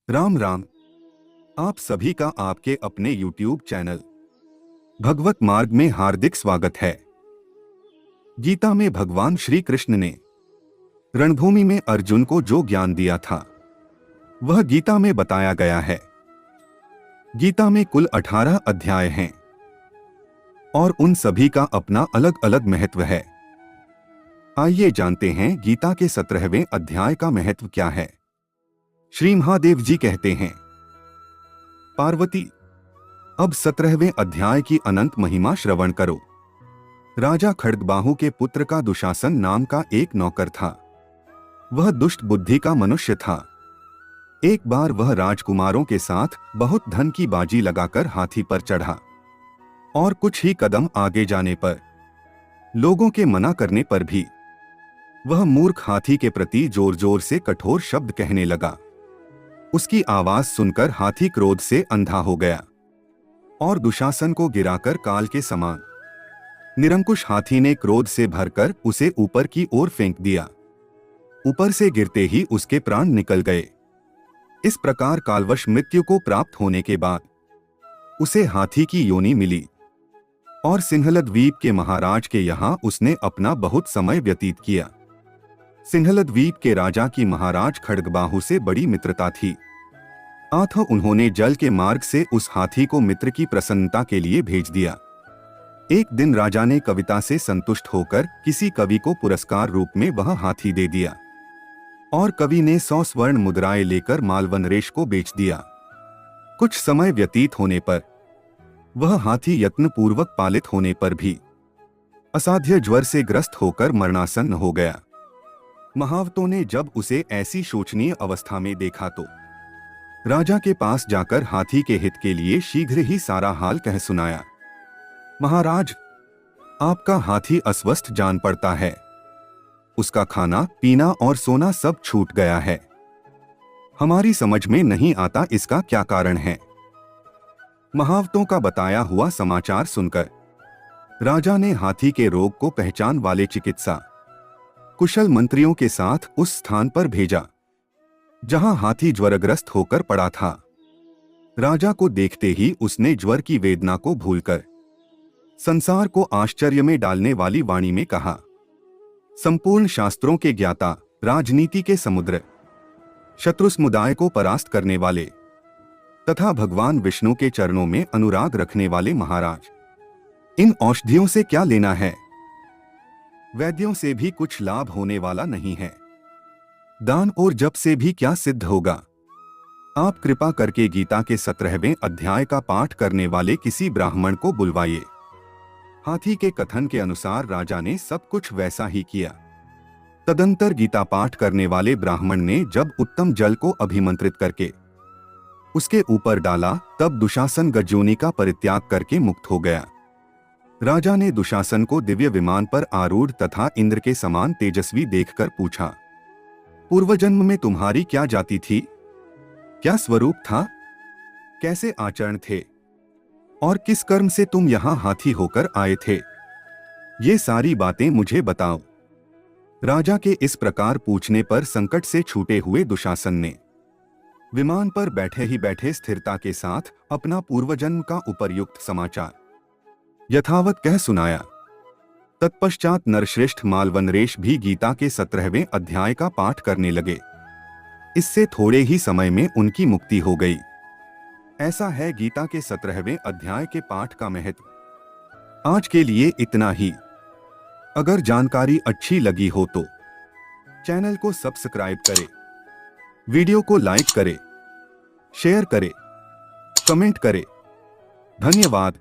राम राम। आप सभी का आपके अपने YouTube चैनल भगवत मार्ग में हार्दिक स्वागत है। गीता में भगवान श्री कृष्ण ने रणभूमि में अर्जुन को जो ज्ञान दिया था वह गीता में बताया गया है। गीता में कुल 18 अध्याय हैं और उन सभी का अपना अलग अलग महत्व है। आइए जानते हैं गीता के 17वें अध्याय का महत्व क्या है। श्री महादेव जी कहते हैं, पार्वती, अब 17वें अध्याय की अनंत महिमा श्रवण करो। राजा खड्गबाहु के पुत्र का दुशासन नाम का एक नौकर था। वह दुष्ट बुद्धि का मनुष्य था। एक बार वह राजकुमारों के साथ बहुत धन की बाजी लगाकर हाथी पर चढ़ा और कुछ ही कदम आगे जाने पर, लोगों के मना करने पर भी, वह मूर्ख हाथी के प्रति जोर जोर से कठोर शब्द कहने लगा। उसकी आवाज सुनकर हाथी क्रोध से अंधा हो गया और दुशासन को गिराकर काल के समान निरंकुश हाथी ने क्रोध से भरकर उसे ऊपर की ओर फेंक दिया। ऊपर से गिरते ही उसके प्राण निकल गए। इस प्रकार कालवश मृत्यु को प्राप्त होने के बाद उसे हाथी की योनि मिली और सिंहलद्वीप के महाराज के यहाँ उसने अपना बहुत समय व्यतीत किया। सिंहलद्वीप के राजा की महाराज खड्गबाहु से बड़ी मित्रता थी, अतः उन्होंने जल के मार्ग से उस हाथी को मित्र की प्रसन्नता के लिए भेज दिया। एक दिन राजा ने कविता से संतुष्ट होकर किसी कवि को पुरस्कार रूप में वह हाथी दे दिया और कवि ने 100 स्वर्ण मुद्राएं लेकर मालवनरेश को बेच दिया। कुछ समय व्यतीत होने पर वह हाथी यत्नपूर्वक पालित होने पर भी असाध्य ज्वर से ग्रस्त होकर मरणासन्न हो गया। महावतों ने जब उसे ऐसी शोचनीय अवस्था में देखा तो राजा के पास जाकर हाथी के हित के लिए शीघ्र ही सारा हाल कह सुनाया। महाराज, आपका हाथी अस्वस्थ जान पड़ता है। उसका खाना पीना और सोना सब छूट गया है। हमारी समझ में नहीं आता इसका क्या कारण है। महावतों का बताया हुआ समाचार सुनकर राजा ने हाथी के रोग को पहचान वाले चिकित्सा कुशल मंत्रियों के साथ उस स्थान पर भेजा जहां हाथी ज्वरग्रस्त होकर पड़ा था। राजा को देखते ही उसने ज्वर की वेदना को भूलकर संसार को आश्चर्य में डालने वाली वाणी में कहा, संपूर्ण शास्त्रों के ज्ञाता, राजनीति के समुद्र, शत्रु समुदाय को परास्त करने वाले तथा भगवान विष्णु के चरणों में अनुराग रखने वाले महाराज, इन औषधियों से क्या लेना है। वैद्यों से भी कुछ लाभ होने वाला नहीं है। दान और जप से भी क्या सिद्ध होगा। आप कृपा करके गीता के 17वें अध्याय का पाठ करने वाले किसी ब्राह्मण को बुलवाइए। हाथी के कथन के अनुसार राजा ने सब कुछ वैसा ही किया। तदंतर गीता पाठ करने वाले ब्राह्मण ने जब उत्तम जल को अभिमंत्रित करके उसके ऊपर डाला, तब दुशासन गज्जोनी का परित्याग करके मुक्त हो गया। राजा ने दुशासन को दिव्य विमान पर आरूढ़ तथा इंद्र के समान तेजस्वी देखकर पूछा, पूर्व जन्म में तुम्हारी क्या जाति थी, क्या स्वरूप था, कैसे आचरण थे और किस कर्म से तुम यहाँ हाथी होकर आए थे, ये सारी बातें मुझे बताओ। राजा के इस प्रकार पूछने पर संकट से छूटे हुए दुशासन ने विमान पर बैठे ही बैठे स्थिरता के साथ अपना पूर्वजन्म का उपर्युक्त समाचार यथावत कह सुनाया। तत्पश्चात नरश्रेष्ठ मालवनरेश भी गीता के 17वें अध्याय का पाठ करने लगे। इससे थोड़े ही समय में उनकी मुक्ति हो गई। ऐसा है गीता के 17वें अध्याय के पाठ का महत्व। आज के लिए इतना ही। अगर जानकारी अच्छी लगी हो तो चैनल को सब्सक्राइब करें, वीडियो को लाइक करें, शेयर करें, कमेंट करें। धन्यवाद।